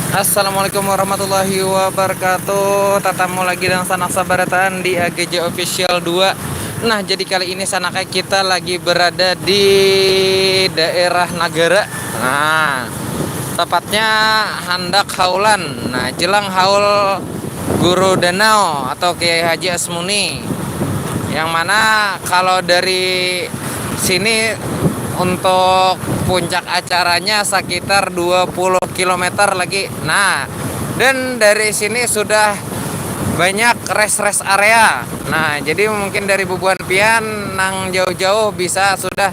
Assalamualaikum warahmatullahi wabarakatuh. Tatamu lagi dengan Sanak Sabaratan di AGJ Official 2. Nah, jadi kali ini Sanaka kita lagi berada di daerah Nagara. Nah, tepatnya Handak Haulan. Nah, jelang haul Guru Danau atau Kiai Haji Asmuni. Yang mana kalau dari sini untuk puncak acaranya sekitar 20 km lagi. Nah, dan dari sini sudah banyak rest area. Nah, jadi mungkin dari Bubuan Pian nang jauh-jauh bisa sudah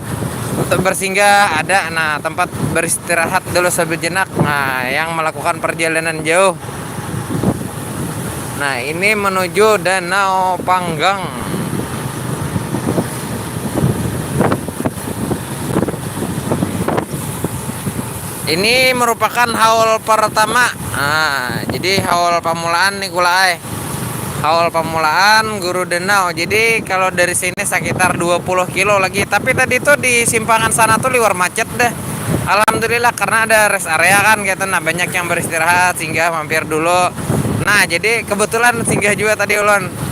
untuk bersinggah ada. Nah, tempat beristirahat dulu sejenak. Nah, yang melakukan perjalanan jauh. Nah, ini menuju Danau Panggang. Ini merupakan haul pertama. Nah, jadi haul pamulaan nih kulai. Haul pamulaan Guru Danau. Jadi kalau dari sini sekitar 20 kilo lagi. Tapi tadi tuh di simpangan sana tuh liwar macet deh. Alhamdulillah karena ada rest area kan gitu. Nah, banyak yang beristirahat sehingga mampir dulu. Nah, jadi kebetulan singgah juga tadi ulun.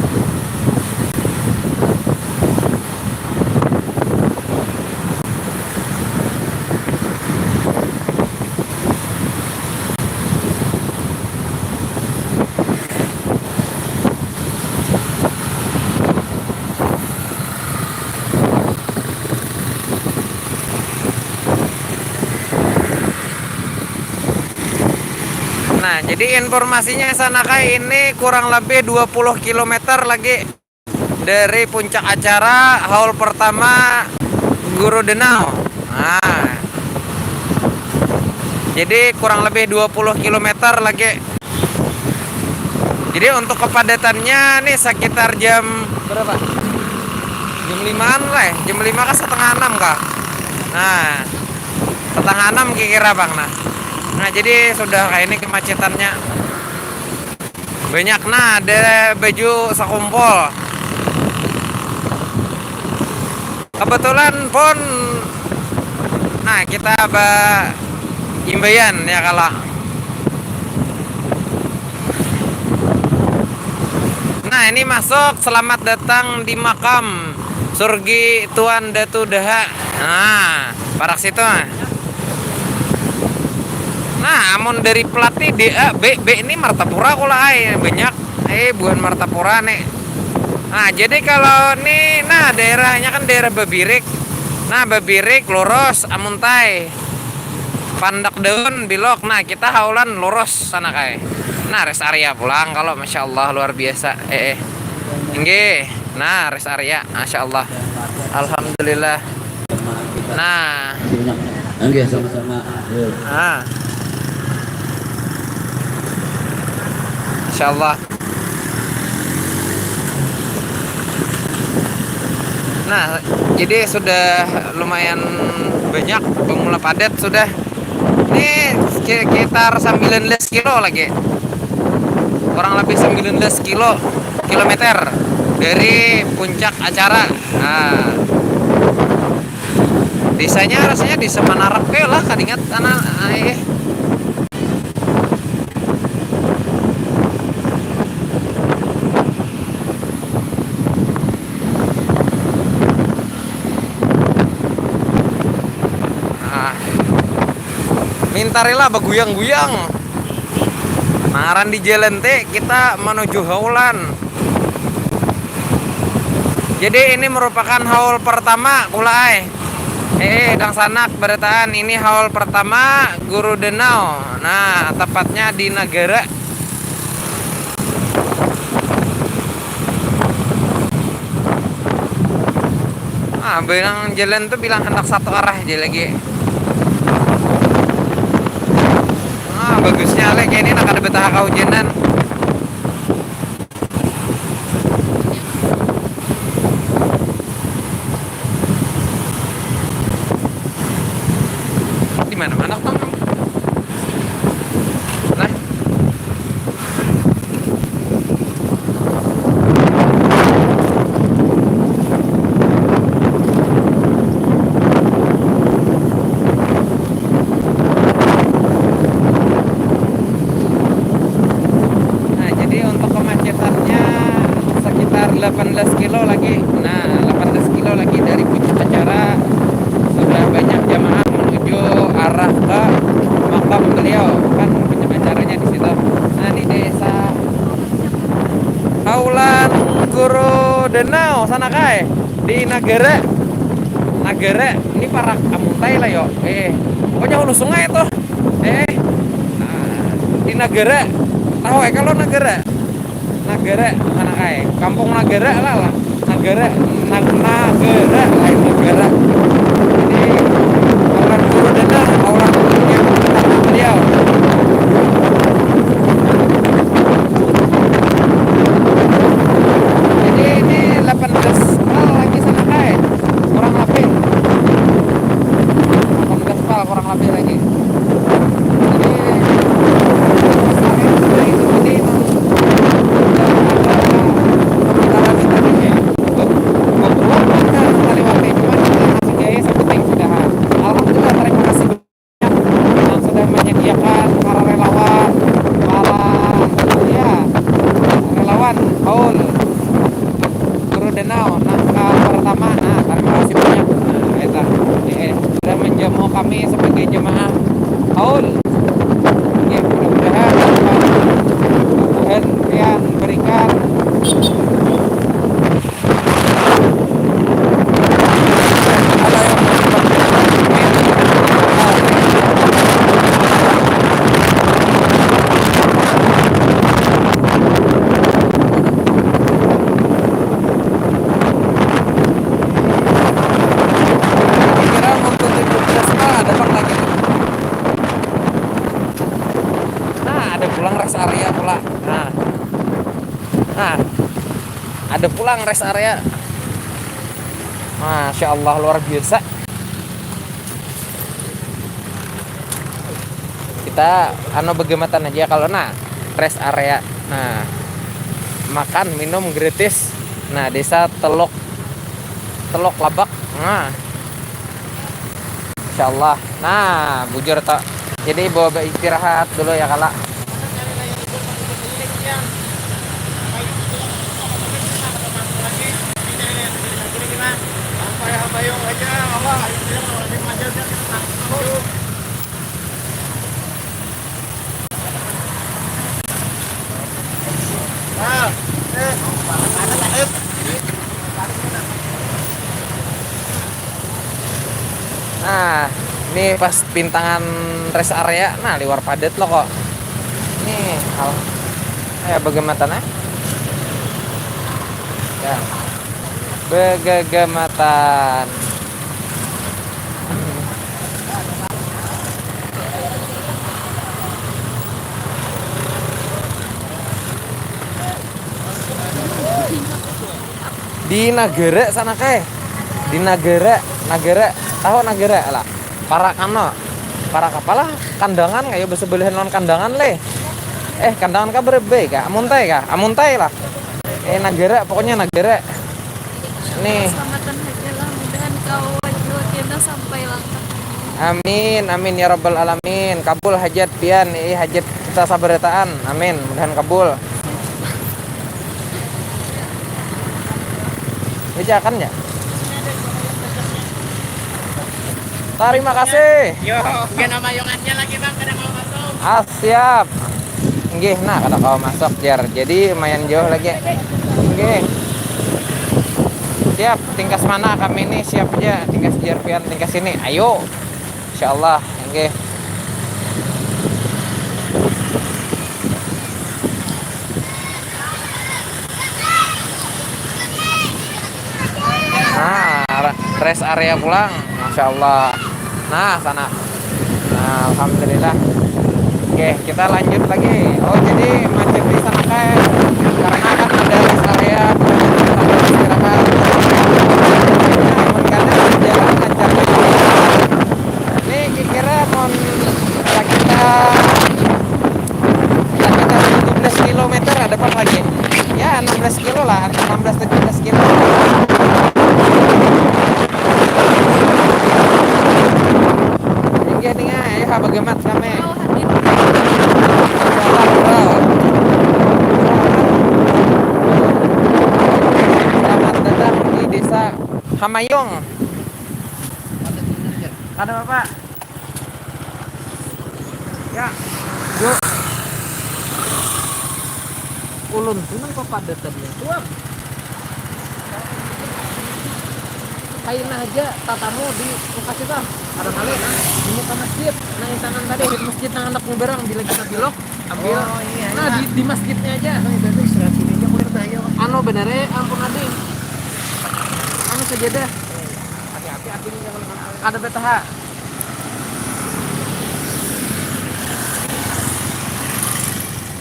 Nah, jadi informasinya Sanaka ini kurang lebih 20 km lagi dari puncak acara haul pertama Guru Danau. Nah, jadi kurang lebih 20 km lagi. Jadi untuk kepadatannya nih sekitar jam berapa? Jam 5-an lah ya. Jam 5 kan setengah 6 kah? Nah, setengah 6 kira-kira Bang. Nah, jadi sudah kayak ini kemacetannya banyak. Nah, ada baju sekumpul. Kebetulan pun nah kita imbayan ya kalau. Nah, ini masuk selamat datang di makam Surgi Tuan Datu Daha. Nah, parak situ. Nah, amun dari pelatih DA B ini Martapura kula banyak bukan Martapura nih. Nah, jadi kalau nih nah daerahnya kan daerah Babirik. Nah, Babirik lurus Amuntai. Pandak Daun bilok. Nah, kita haulan lurus sana kayak. Nah, rest area pulang kalau Masya Allah luar biasa. Inggih. Nah, rest area Masya Allah. Alhamdulillah. Nah, Oke, sama-sama. nah, Insya Allah. Nah, jadi sudah lumayan banyak pemula padat sudah. Ini sekitar 19 kilo lagi. Kurang lebih 19 kilometer dari puncak acara. Nah, desanya rasanya di Semanarap lah kadingat tanah mintarela beguyang-guyang. Naran di jalan teh kita menuju haulan. Jadi ini merupakan haul pertama kulai. Dang Sanak berataan ini haul pertama Guru Danau. Nah, tepatnya di Nagara. Ah, bilang jalan tuh bilang hendak satu arah aja lagi. Bagusnya lek ini nak ada betah kehujanan. Di mana-mana Bang. Nah. beliau kan acaranya di situ. Nah ini desa Aulan Guru Denau sana kai di Nagara ini para amuntai lah yo. Pokoknya hulu sungai tuh. Nah, di Nagara tahu kalau Nagara mana kai kampung Nagara lah Nagara lain Nagara ini Aulan Guru Denau Aulan yang beliau. Jadi ini 18 pal lagi sana kai kurang lebih 18 pal kurang lebih lagi. Kami sebagai jemaah haul ya, mudah-mudahan Tuhan yang berikan ada pulang rest area. Masya Allah luar biasa. Kita bagaimana aja kalau rest area. Makan minum gratis. Desa Teluk Labak. Masya Allah. Bujur tak. Jadi bawa istirahat dulu ya kala. Ini pas pintangan rest area, liwar padat loh kok. Nih, bagaimana? Ya, begagamatan. Di Nagara sana kae. Di Nagara tahu Nagara lah. Para kapalah kandangan kayak bersebelahan non kandangan le. Kandangan ka berbe ka? Amuntai lah. Nagara pokoknya Nagara. Nih. Keselamatan haji lah, mudahan kau wajib sampai langkah. Amin ya rabbal alamin. Kabul hajat pian, hajat kita sabarataan. Amin, mudahan kabul. Bejakan ya? Terima kasih. Yo, kena mayongannya lagi bang, kada mau masuk. Siap. Nggih, kada kau masuk jar. Jadi lumayan jauh lagi. Nggih. Siap, tingkas mana kami ini siap aja. Tingkas jar pian tingkas sini. Ayo. Insyaallah. Nggih. Rest area pulang, Masya Allah. Sana. Alhamdulillah. Oke, kita lanjut lagi. Jadi macet di sana kayak karena kan ada rest area, kita istirahat. Karena jalan lancar. Ini kira-kira mau kita 17 km ada apa lagi? Ya 16 kilo lah, 16-17 kilo. Bagaimana kami? Selamat datang di desa Hamayong. Ada Bapak? Ya. Yuk. Ulun tuh kok padat tadi. Tuang. Kain aja tatamu di lokasi tah. Ada kali di muka masjid. Nah, yang tangan tadi di masjid nang anak berang bila kita belok ambil. Oh, iya, Nah, iya. di masjidnya aja. Anu bener ampun adi. Anu sajadah. Hati-hati nih jangan ada betaha.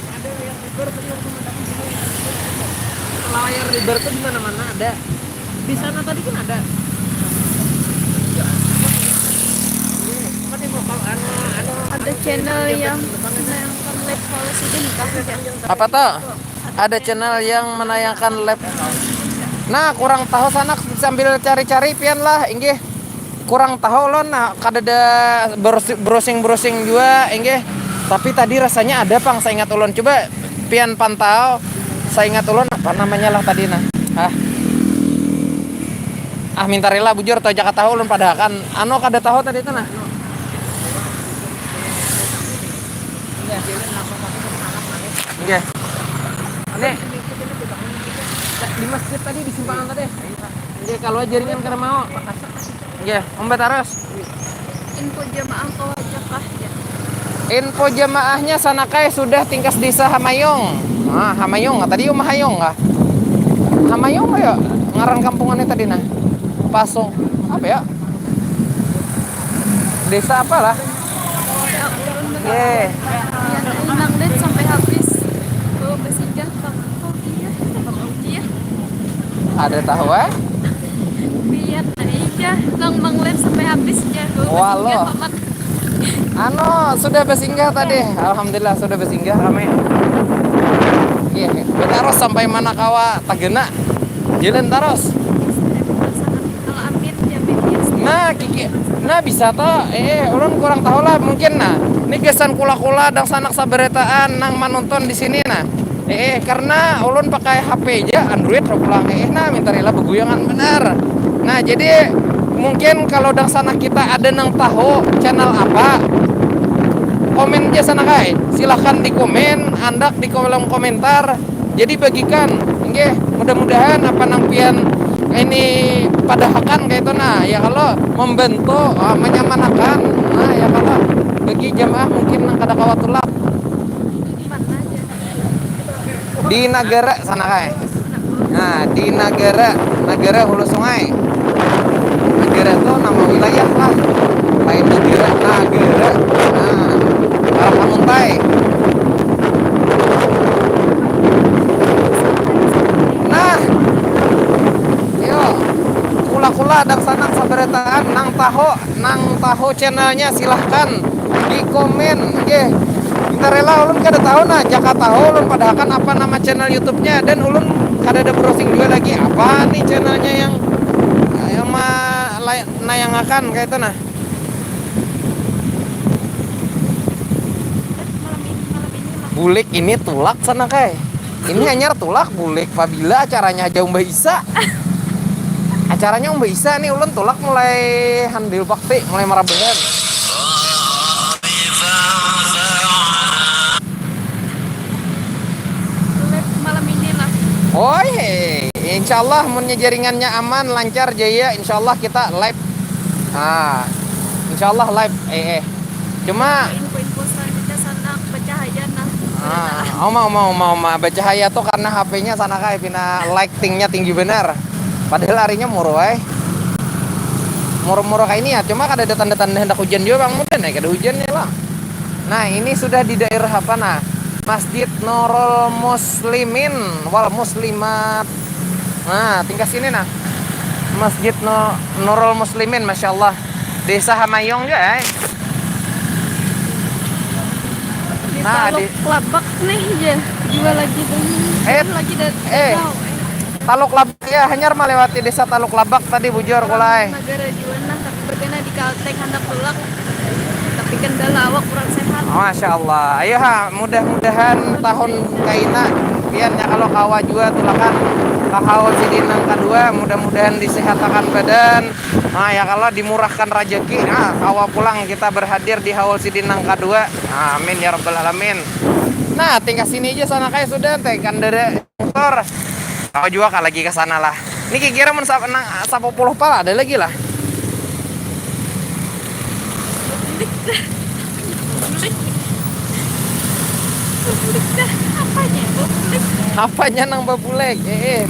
Ada yang river bener layar river tuh di mana-mana ada. Di sana tadi kan ada. Ada channel yang menayangkan live policy nikah ya. Apa tuh? Ada channel yang menayangkan live. Nah, kurang tahu sana sambil cari-cari pian lah, inggih. Kurang tahu loh, nah kadada browsing juga, inggih. Tapi tadi rasanya ada pang, saya ingat ulun. Coba pian pantau. Saya ingat ulun apa namanya lah tadi nah. Minta rela bujur atau Jakarta tahu ulun pada kan. Anu kada tahu tadi itu nah. Oke. Ini di masjid tadi di simpangan tadi. Oke, kalau jaringan kada mau. Oke, ombet terus. Info jamaah kawajah ya. Info jamaahnya sana kae sudah tingkas desa Hamayong. Nah, Hamayong tadi Umah Hayong kah? Hamayong ya ngaran kampungannya tadi nah. Pasong apa ya? Desa apalah? Ya, 5 menit sampai habis. Oh, bersinggah Pak. Oh iya. Iya. Ada tahu eh? Lihat nah iya. 5 menit sampai habis ya. Oh, Walah. bersinggah, Pak. Anu sudah bersinggah tadi. Alhamdulillah sudah bersinggah ramai. Iya, kita harus sampai Manakawa Tagena. Jalan terus. Kalau amin ya biasa. Nah, Kiki. Nah, bisa toh. Ulun kurang tahu lah mungkin nah. Ini kesan kula-kula dan sanak saberetaan nang menonton di sini nah. Karena ulun pakai HP aja Android pulang nah minta rela beguyangan benar. Nah, jadi mungkin kalau dang sana kita ada nang tahu channel apa, komen aja sana kai. Silahkan di komen, andak di kolom komentar. Jadi bagikan, nggih. Mudah-mudahan apa nang pian ini padahakan kayak itu nah. Ya kalau membentuk, menyamanakan. Nah, ya kalau bagi jamaah mungkin nang kada kawatulak Mana aja. di negara sana kai. Nah, di negara hulu sungai. Negara itu nama wilayah lah. Lain negara. Nah, arah Pamuntai. Nah, yuk kula-kula dan sanak saberetaan nang tahu channelnya silahkan di komen nggih. Kita rela ulun kada tahu nah Jakarta tahu ulun padahakan apa nama channel YouTube-nya dan ulun kada ada browsing juga lagi apa nih channelnya yang nayangakan kayak itu nah. Bulik ini tulak sana kayak. Ini anyar tulak bulik Fabila acaranya aja Mbak Isa. Acaranya Mbak Isa nih ulun tulak mulai handil bakti, mulai marabehan. Live malam ini lah. Oh insya Allah munnya jaringannya aman, lancar, jaya, insya Allah kita live. Insya Allah live. Cuma Info-info selanjutnya sana bercahaya nah. mau bercahaya tuh karena HP-nya sana kayak pina lightingnya tinggi benar. Padahal harinya murah murah kayak ini ya. Cuma kada ada tanda-tanda hendak hujan juga bang, mudah naik ada hujannya lah. Nah ini sudah di daerah apa nah? Masjid Nurul Muslimin wal Muslimat. Nah tingkat sini nah. Masjid Nurul Muslimin, masya Allah. Desa Hamayong ya. Nah, Taluk Labak nih ya. Jual lagi dong. Lagi Taluk Labak ya, hanyar melewati desa Taluk Labak tadi bujur kulai. Negara juana tapi berkena di Kalteng hendak tulak. Tapi kendala awak kurang sehat. Masya Allah. Ayo mudah-mudahan tahun kaina pian ya kalau kawa juga tulakan kahawal sidinang kedua, mudah-mudahan disehatakan badan. Nah ya kalau dimurahkan rezeki, nah kawa pulang kita berhadir di haul sidinang kedua. Amin ya rabbal alamin. Nah tinggal sini aja sana kayak sudah teh kan dari motor. Kau juga lagi ke sana lah. Ini kira-kira mun sapo puluh pala ada lagi lah. Apanya? Publik. Apanya nang babulek?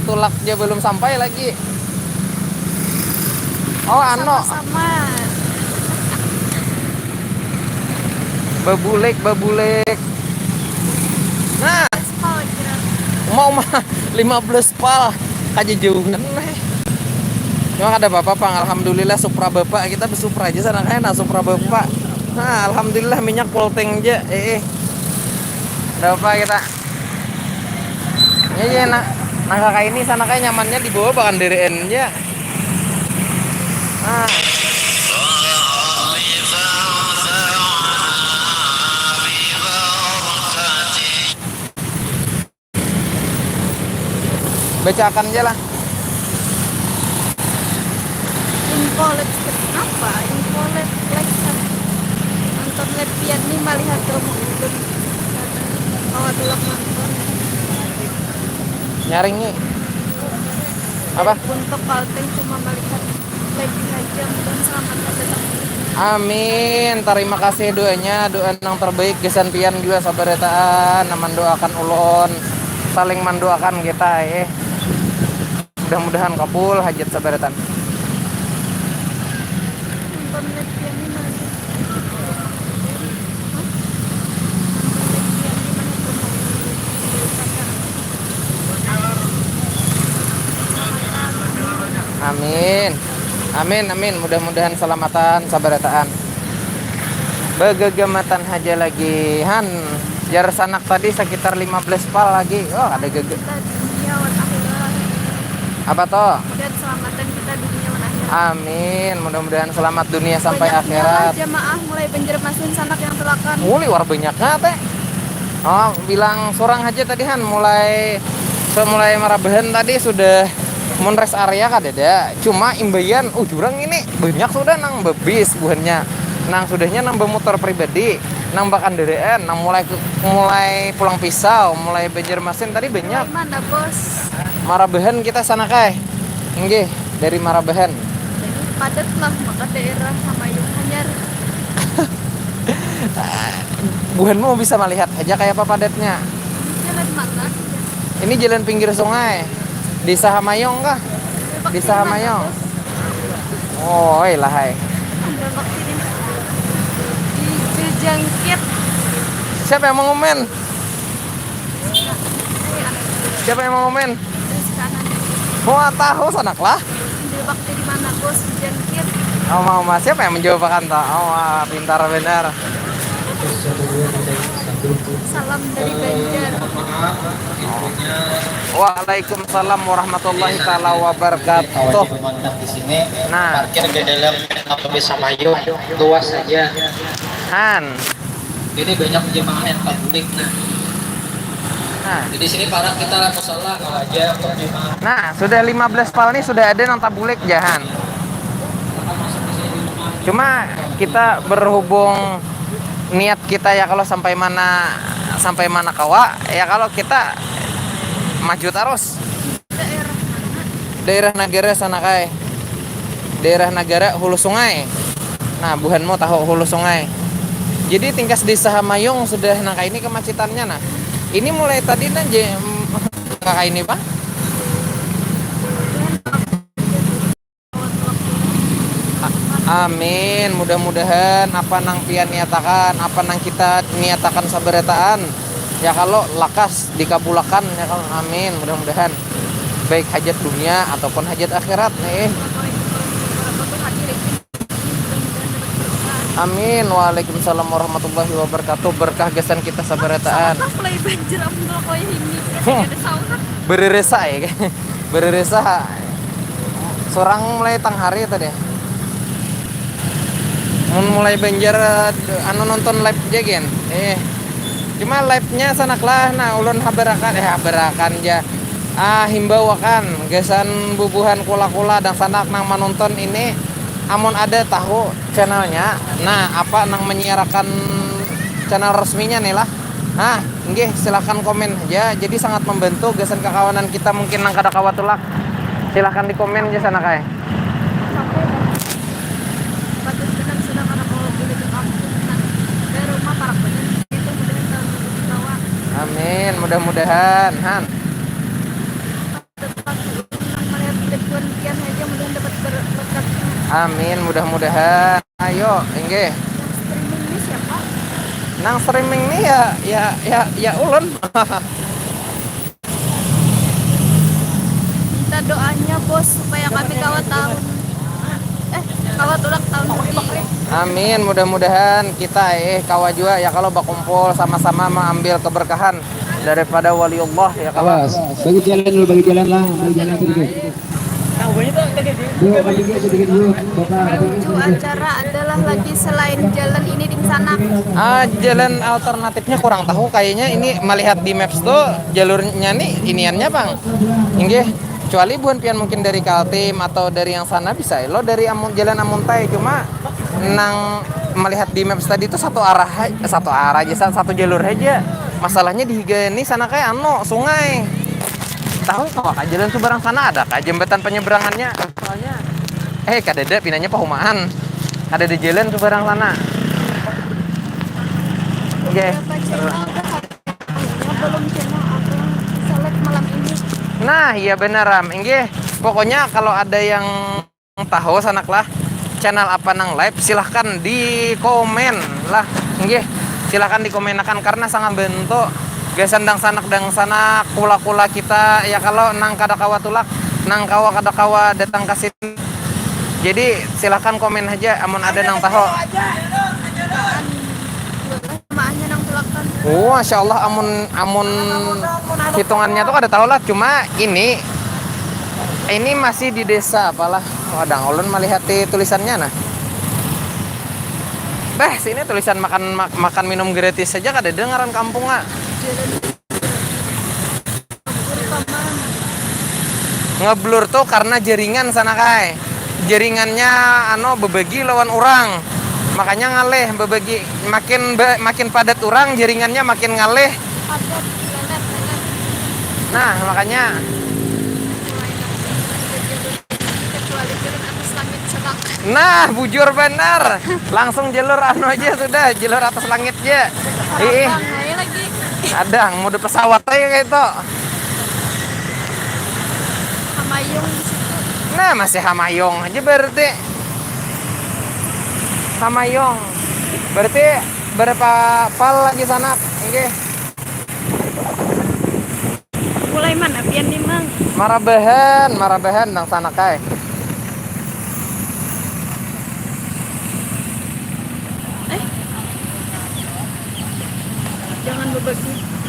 Tulaknya belum sampai lagi. Oh ano, Sama-sama. babulek. Nah, Aspal kira. mau mah 15 pal aja jauhan nih. Cuma ada bapak pang, alhamdulillah Supra bapak kita bersupra aja sana kayak Supra bapak. Nah, alhamdulillah minyak polteng aja. Ada apa kita? Ya nak kakak ini sana kayak nyamannya di bawah bahkan diriin aja. Nah. Bacakan aja lah. Info let's apa? Info let's nonton lepian nih melihat kamu itu. Oh tulak nonton. Nyaring nih. Apa? Untuk kalteng cuma melihat lagi aja dan selamat datang. Amin. Terima kasih doanya, doa yang terbaik gesan pian juga sabaretaan. Mendoakan ulun, saling mendoakan kita Mudah-mudahan kabul hajat sabaretan. Nonton lepian nih melihat. Amin. Mudah-mudahan selamatan sabaretaan. Begegematan haja lagi. Han, jar sanak tadi sekitar 15 pal lagi. Oh, ada gege. Kita dunia wan akhirat. Apa toh? Dan selamatan kita dunia wan akhirat. Amin. Mudah-mudahan selamat dunia sampai Banyaknya akhirat. jamaah mulai Banjarmasin sanak yang telakan. Muli war banyaknya teh. Oh, bilang seorang aja tadi Han mulai marabahan tadi sudah monres area kadeda. Cuma imbayan jurang ini banyak sudah nang bebis buahnya. Nang sudahnya nang motor pribadi, nang bakanderaan, nang mulai pulang pisau, mulai Banjarmasin tadi banyak. Mana bos? Marabahan kita sana kai. Nggih, dari Marabahan. Padat lah maka daerah sama yang hanyar. Buhanmu bisa melihat aja kayak apa padatnya. Jalan mana? Ini jalan pinggir sungai. Di Sahamayong kah? Di Sahamayong. Oh, lah hai. Ada waktu ini. Di Jangkit. Siapa yang mau ngomen? Siapa yang mau ngomen? Terus kanan. Mau tahu sanak lah. Di waktu di mana bos? Di Jangkit. Oh, mau mas siapa yang menjawab kan tak? Oh, pintar benar. Salam dari Banjar. Waalaikumsalam warahmatullahi taala wabarakatuh. Di sini Nah, parkir di dalam apa sama yuk luas saja. Han. Ini banyak jemaah yang tabulik. Nah, Di sini para kita musola kalau aja untuk jemaah. nah, sudah 15 pal nih sudah ada yang tabulik jahan. Cuma kita berhubung niat kita ya kalau sampai mana kawa ya kalau kita maju terus. Daerah mana? Daerah negara sana kai. Daerah negara hulu sungai. Nah, buhanmu tahu hulu sungai. Jadi tingkas di Sahamayong sudah nangka ini kemacetannya nah. Ini mulai tadi nanje kakak ini Pak. Amin. Mudah-mudahan apa nang pian niatakan, apa nang kita niatakan sabaretaan. Ya kalau lakas dikabulakan ya kalau amin. Mudah-mudahan baik hajat dunia ataupun hajat akhirat nih. Amin. Waalaikumsalam warahmatullahi wabarakatuh. Berkah gesan kita sabaretaan. Sama mulai Banjar ambil koy ini. Ada sauna. Bereresa ya. Bereresa. Seorang mulai tang hari tadi. Mulai Banjar anu nonton live aja gen. Cuma live-nya sanaklah nah ulun haberakan ya. Himbauakan gesan bubuhan kula-kula dan sanak nang menonton ini amun ada tahu channelnya. Nah, apa nang menyiarkan channel resminya nih lah. Nah, nggih silakan komen aja. Jadi sangat membantu gesan kekawanan kita mungkin nang kada kawatulak. Silakan di komen aja sana kae. Sampai patut benang sedang anak mau beli ke kampung nah dari rumah para benar itu mudah tahun bawah Amin, mudah-mudahan. Han. tetap melihat videoan kian aja mudah dapat berkat Amin, mudah-mudahan. Ayo, nggih. streaming ini siapa? Nang streaming nih ya ulun. Minta doanya bos supaya kami kawat tahun kawat ulang tahun ini. Amin, mudah-mudahan kita kawa juga ya kalau bakumpul sama-sama mengambil keberkahan daripada waliullah ya kalau. Awas, bagi jalan dulu, bagi jalan lah, bagi jalan sedikit. Dulu, bagi jalan sedikit dulu, Bapak. Menuju acara adalah lagi selain jalan ini di sana. Jalan alternatifnya kurang tahu kayaknya ini melihat di maps tuh jalurnya nih iniannya bang. Inggih, kecuali buan pian mungkin dari Kaltim atau dari yang sana bisa. Lo dari jalan Amuntai cuma nang melihat di maps tadi itu satu arah aja satu jalur aja. Masalahnya di Higa ini sana kayak sungai. Tahu kok jalan Subarang sana ada kah jembatan penyeberangannya? Soalnya kadada pinanya Pahumaan. Ada di jalan Subarang sana. Oke. Berapa channel belum channel aku select malam ini. Nah, iya benar Ram. Inggih, pokoknya kalau ada yang tahu sanaklah channel apa nang live silahkan di komen lah. Inggih, silahkan dikomenakan karena sangat bentuk gesan dang sanak kula-kula kita ya kalau nang kada kawa tulak nang kawa kada kawa datang ke sini. Jadi silahkan komen aja amun ada nang tahu. Maannya nang tulakan. Oh, Masya Allah amun hitungannya tuh kada tahu lah cuma ini masih di desa apalah. Kadang ulun melihat tulisannya nah. Sini tulisan makan minum gratis saja kada dengaran kampung ah. Ngeblur tuh karena jaringan sana kai. Jaringannya bebagi lawan orang. Makanya ngaleh bebagi makin padat orang jaringannya makin ngaleh. Padat lelet. Nah, makanya Kecuali jalan atas langit sebak. nah, bujur benar. Langsung jalur aja sudah, jalur atas langit aja. Ayo lagi. Kadang mode pesawat aja kayak itu. Hamayung di situ. Nah, masih Hamayong aja berarti. Hamayong. Berarti berapa pal lagi sana? Oke. Mulai mana pian nih mang? Marabahan nang sana kai.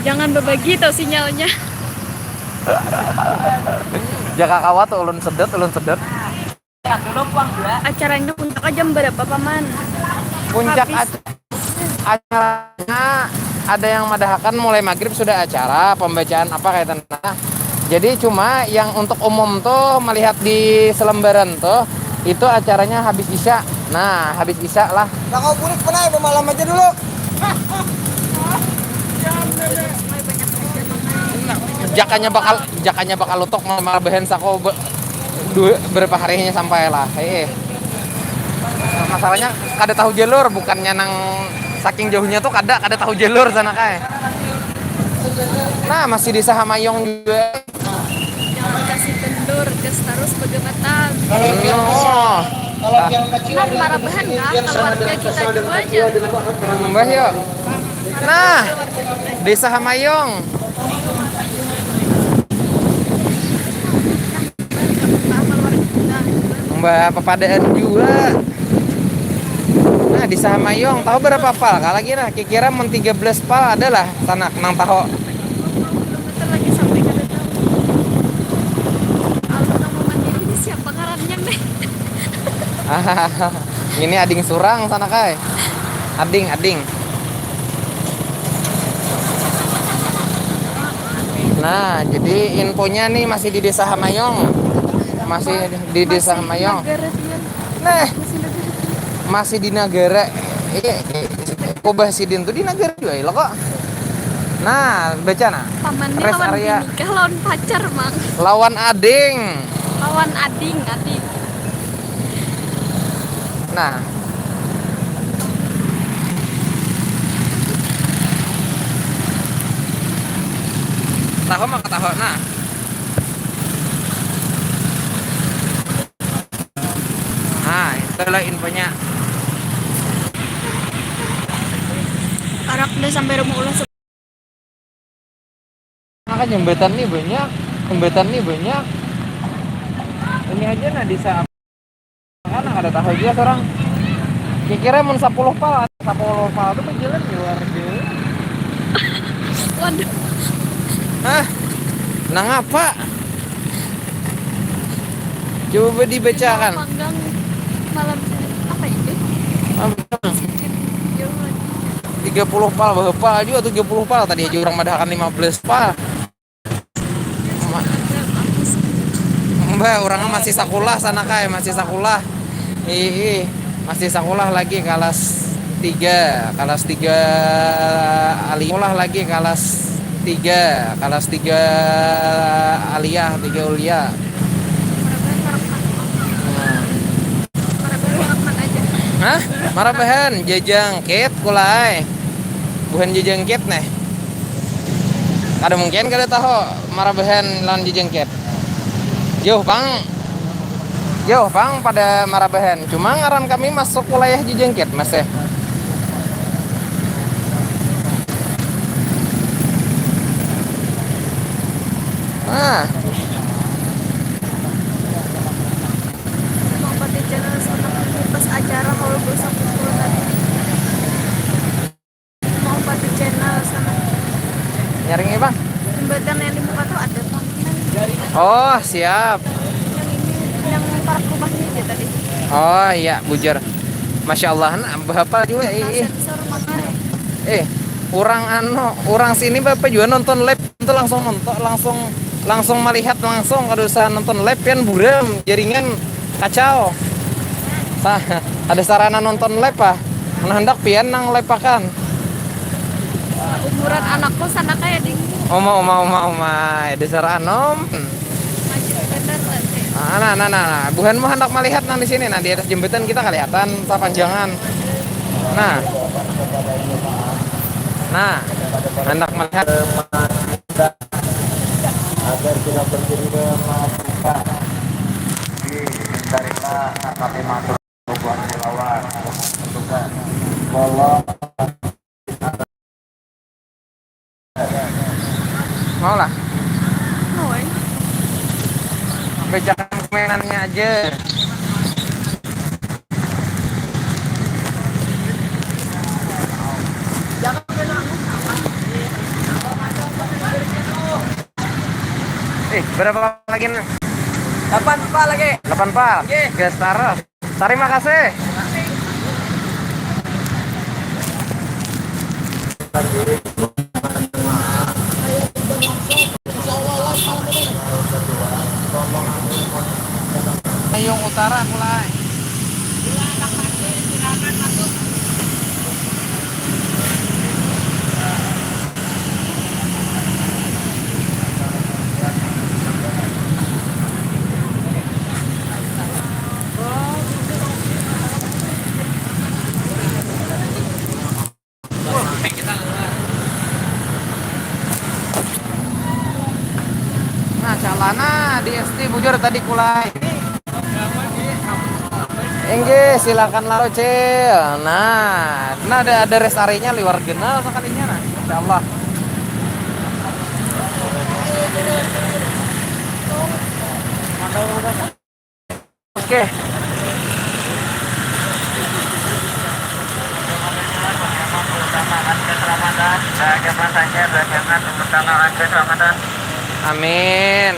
Jangan berbagi tau sinyalnya. Jaka kawat ulun sedot. Acaranya puncak jam berapa paman? Puncak Habis. acaranya ada yang madahakan mulai maghrib sudah acara pembacaan apa kayak tanah. Jadi cuma yang untuk umum tuh melihat di selembaran tuh itu acaranya habis isya. Nah, habis isya lah. Nah, kau bulik pernah ibu malam aja dulu. Jakanya bakal lutok malah behen sako berapa harinya sampai lah. Masalahnya kada tahu jalur bukannya nang saking jauhnya tuh kada tahu jalur sana kae. Nah, masih di Hamayong juga. Jangan kasih kendur, gas terus bagaimana? Oh. Kalau yang kecil Kan Marabahan kah? Keluarga kita juga aja. Mbah yuk. Nah, Desa Hamayong. Mbah Papadaan juga. Nah, di Hamayong tahu berapa pal? Kalau lagi nah, kira-kira 13 pal adalah tanah nang tahu. Bentar lagi sampai ke depan. Kalau nama mandiri ini siapa ngarannya nih? Ini ading surang sana kai. Ading. Nah, jadi infonya nih masih di Desa Hamayong. Masih di Desa Hamayong. Negara dia. Nah, Masih negara dia. masih di negara. Kobah Sidin tuh di negara juga ya kok. Nah, baca nah. Pamannya Rest lawan area. nikah lawan pacar, Mang. Lawan ading. Lawan ading. Nah, tahu mah tahu nah. Nah, itulah infonya. Arak udah sampai rumah ulah. Maka jembatan nih banyak. Jembatan nih banyak. Ini aja nah di saat kan ada tahu juga seorang. Kira-kira mun 10 pal, 10 pal itu berjalan di luar deu. Waduh. Hah? Nah ngapa? Coba dibacakan. Panggang malam apa ini? 30 pal, berapa pal juga 70 pal tadi aja orang madahakan 15 pal. Mbak, orangnya masih sekolah sana kayak masih sekolah. Masih sekolah lagi kelas 3 aliyah lagi kelas 3 aliyah 3 ulia. Hah? Marabahan jajang ket kulai. Bukan jajang ket nih. Ada mungkin kada tahu marabahan lawan jajang ket. Jauh bang pada Marabahan. Cuma ngaran kami masuk wilayah Jejengket mas ya. Nah, Mau pakai channel sama pas acara kalau gue sampai tadi. Mau pakai channel sama nyaring bang. jembatan yang di muka tuh ada panggilan. Oh siap. Yang ini yang park rumahnya aja tadi. Oh iya bujar. Masya Allah, bapak juga. Sensor makanya. Orang sini bapak juga nonton live itu langsung melihat langsung kalau usah nonton live kan buram jaringan kacau. Ada sarana nonton live ah. Hendak pian nang live akan. Umuran anakku sana kayak di Oma, ada sarana om. masih bener tadi. Nah. Bukan mau hendak melihat nang di sini. Nah di atas jembatan kita kelihatan panjangan. Nah, hendak melihat. Agar tidak terjadi kemacetan dihindarilah kami matur bukan dilawan tentukan kalau Mau lah, Noy. bacakan komenannya aja. Berapa lagi nih? 8 pak lagi. 8 pal. Gas taruh. Terima kasih. Ayung Utara mulai. Nah, calana di ST bujur tadi kulai. Enggak, silakan laro cil. Nah ada rest area-nya luar genal sekalinya nah. Insyaallah. Oke. Amin.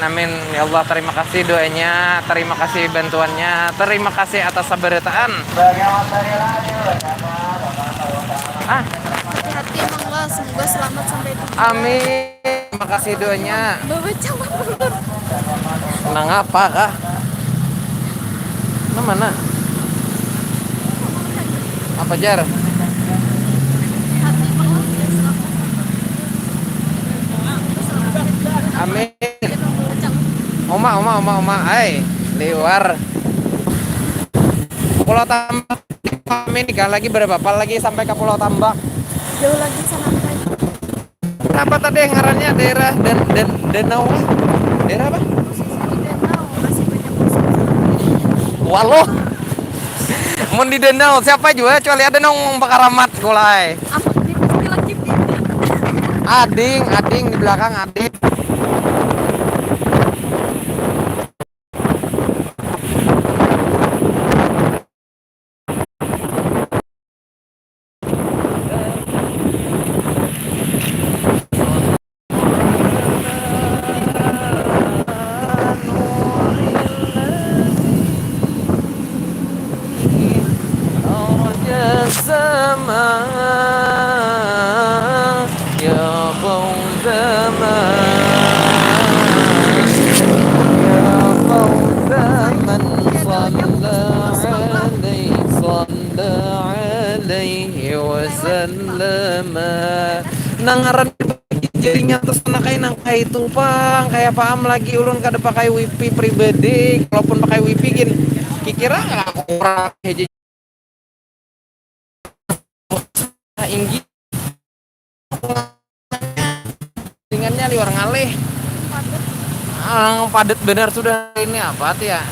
Ya Allah, terima kasih doanya, terima kasih bantuannya, terima kasih atas sabarataan. Hati-hati emang lah, semoga selamat sampai tujuan. Amin. terima kasih doanya. Baca mundur. Senang apa kah? Nah, mana? Apa jar? Hati mengalir selalu. Amin. Oma, hai, liwar. Pulau Tambak. Amin nikah lagi berapa? Lagi sampai ke Pulau Tambak. Jauh lagi sana kan. Apa tadi ngarannya daerah danau? Daerah apa? Posisi di danau masih banyak musuh. Waluh. Mun di danau siapa juga kecuali ada nong bakaramat kulai. Apa dia pasti lagi pindah. Ading di belakang ading. Sama ya Fawzama ya Fawzaman Sallallahu alaihi wasallam nangaran jadinya terus nang kayak tupang kayak paham lagi ulun kada pakai wifi pribadi kalaupun pakai wifi gin kira nggak kurang aja inggi ringannya liwar ngalih padat benar sudah ini apa tuh ya